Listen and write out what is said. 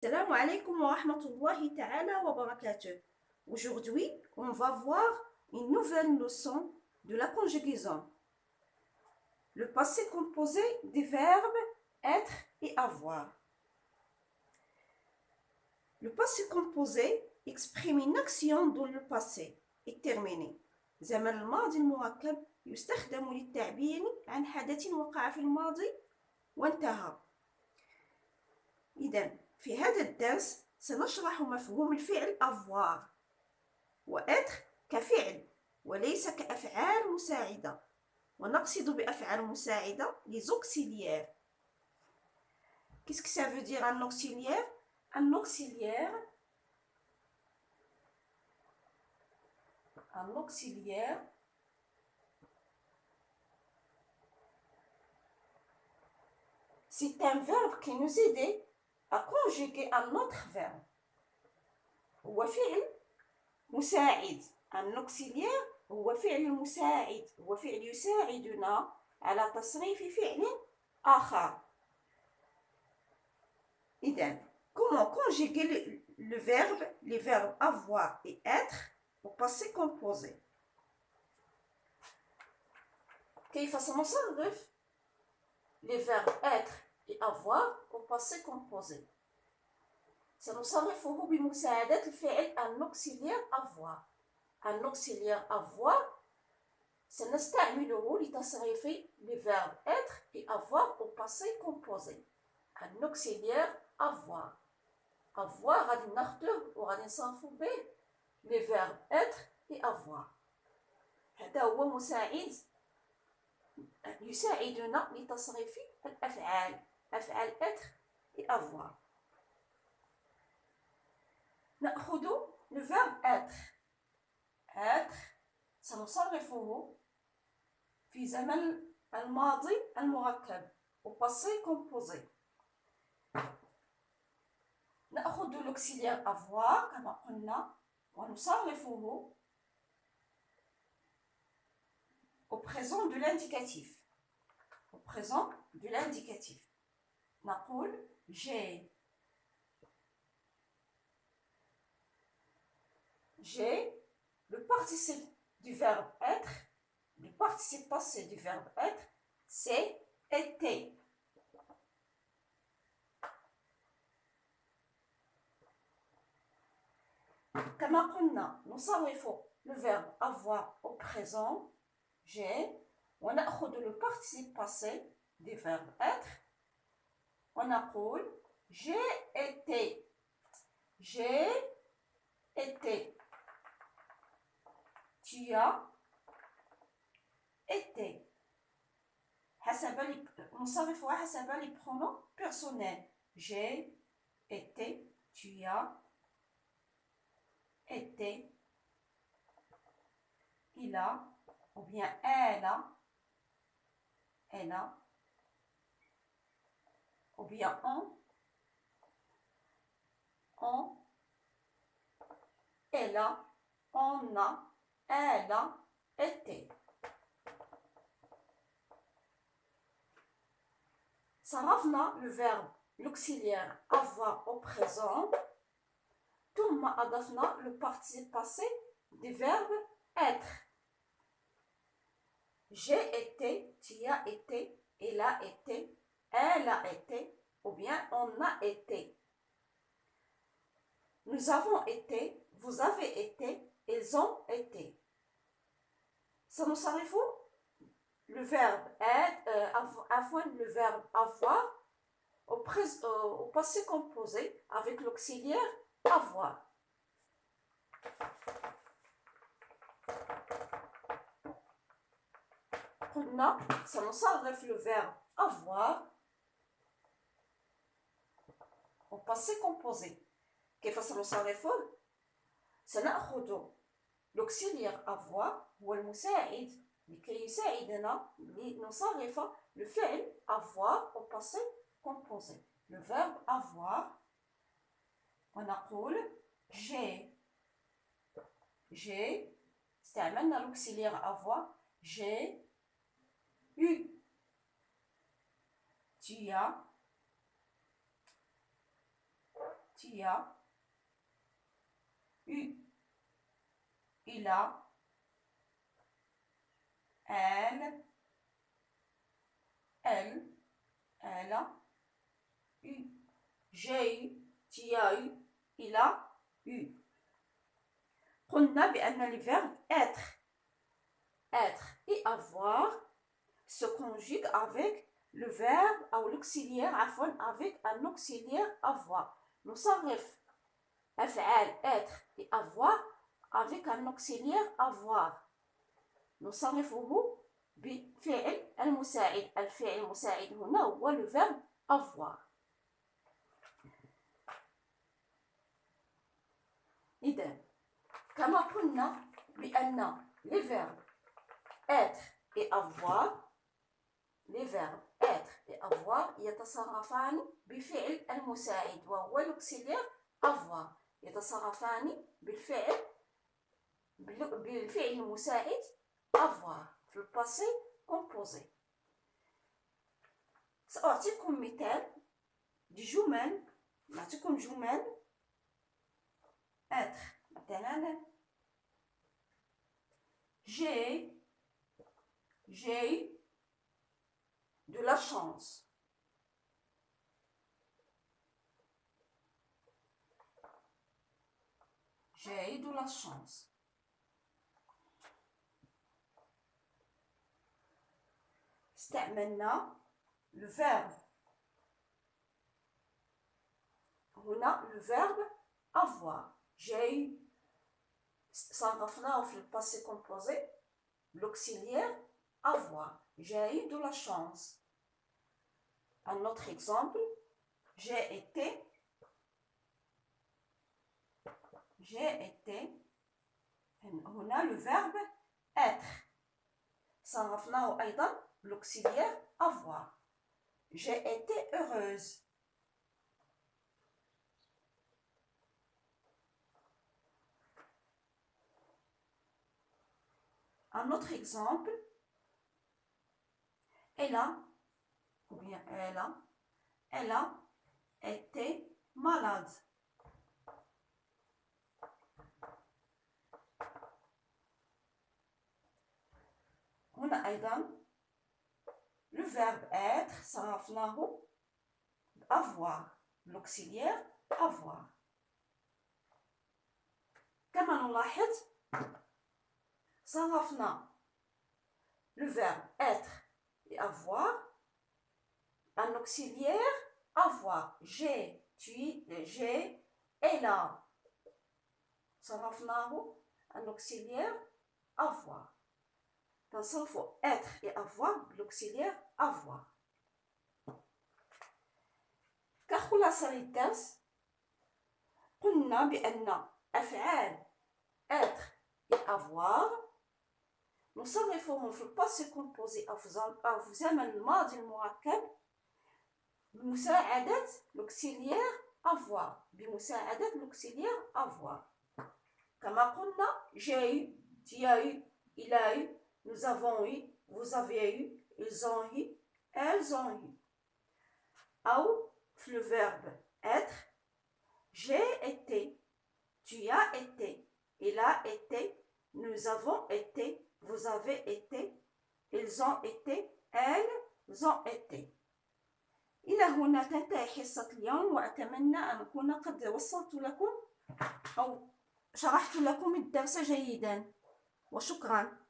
Salam alaikum wa rahmatullahi ta'ala wa barakatuh. Aujourd'hui, on va voir une nouvelle leçon de la conjugaison. Le passé composé des verbes être et avoir. Le passé composé exprime une action dans le passé est terminée. زمن الماضي المركب يستخدم للتعبير عن حدث وقع في الماضي وانتهى. إذن في هذا الدرس سنشرح مفهوم الفعل avoir وêtre كفعل وليس كأفعال مساعدة، ونقصد بأفعال مساعدة les auxiliaires. Qu'est-ce que ça veut dire un auxiliaire? Un auxiliaire, c'est un verbe qui nous aide à conjuguer un autre verbe. هو فعل مساعد. un auxiliaire هو فعل مساعد، هو فعل يساعدنا على تصريف فعل آخر. إذن comment conjuguer le verbe, les verbes avoir et être au passé composé. كيف سنصرف les verbes être et avoir au passé composé. سنصرفه بمساعدة الفعل un auxiliaire avoir. un auxiliaire avoir سنستعمله لتصريف les verbes être et avoir au passé composé. un auxiliaire avoir. avoir غادي ناخدوه وغادي نصرفو به les verbes être et avoir. هذا هو مساعد يساعدنا لتصريف الأفعال، أفعال être et avoir. نأخذ le verbe être. être سنصرفه في زمن الماضي المركب au passé composé. نأخذ l'auxiliaire avoir كما قلنا ونصرفه au présent de l'indicatif. au présent de l'indicatif. نقول j'ai. j'ai le participe du verbe être, le participe passé du verbe être, c'est été. كما قلنا نصرف le verbe avoir au présent j'ai ونأخذ le participe passé du verbe être ونقول j'ai été. j'ai été. tu as été. نصرفها حسب les pronoms personnels. j'ai été, tu as été, il a, ou bien elle a, ou bien on, elle a, on a, elle a été. صرفنا le verbe l'auxiliaire avoir au présent ثم أضفنا le participe passé du verbe être. j'ai été, tu as été, il a été, elle a été, ou bien on a été. nous avons été, vous avez été, ils ont été. سنصرف le verbe être, avant le verbe avoir au passé composé avec l'auxiliaire avoir. قلنا سنصرف le verbe avoir au passé composé. كيف سنصرفه؟ سنأخذ l'auxiliaire avoir هو المساعد لكي يساعدنا لنصرف le فعل avoir au passé composé. le verbe avoir ونقول j'ai. استعملنا l'auxiliaire avoir. j'ai eu. tu as tu as, eu, il a, elle, elle a, eu. J'ai eu, tu as eu, il a eu. قلنا بأن les verbes être et avoir se conjuguent avec le verbe ou l'auxiliaire avec un auxiliaire avoir. نصرف أفعال être et avoir avec un auxiliaire avoir. نصرفه بفعل المساعد. الفعل المساعد هنا هو le verbe avoir. إذا كما قلنا بأن les verbes être et avoir يتصرفان بفعل المساعد وهو l'auxiliaire avoir. يتصرفان بالفعل المساعد avoir في الباسي كومبوزي. سأعطيكم مثال لجمل. نعطيكم جمل être. مثلا j'ai de la chance. J'ai de la chance. استعملنا le verbe. هنا le verbe avoir. J'ai eu. صرفناه في الباسي كومبوزي l'auxiliaire avoir. J'ai eu de la chance. Un autre exemple, j'ai été. هنا le verbe être. صرفناه أيضا l'auxiliaire avoir. J'ai été heureuse. Un autre exemple, elle a été malade. هنا أيضا le verbe être صرفناه avoir l'auxiliaire avoir. كما نلاحظ صرفنا le verbe être et avoir un auxiliaire avoir. J'ai, j'ai, elle a. صرفناه un auxiliaire avoir. نصرف être et avoir l'auxiliaire avoir. كخلاصة للدرس قلنا بأن أفعال être et avoir نصرفهم في الباسي كومبوزي أو في زمن الماضي المركب بمساعدة l'auxiliaire avoir. كما قلنا j'ai eu, tu as eu, il a eu, nous avons eu, vous avez eu, ils ont eu, elles ont eu. أو في le verbe être j'ai été, tu as été, il a été, nous avons été, vous avez été, ils ont été, elles ont été. إلى هنا تنتهي حصة اليوم، وأتمنى أن أكون قد وصلت لكم أو شرحت لكم الدرس جيدا، وشكرا.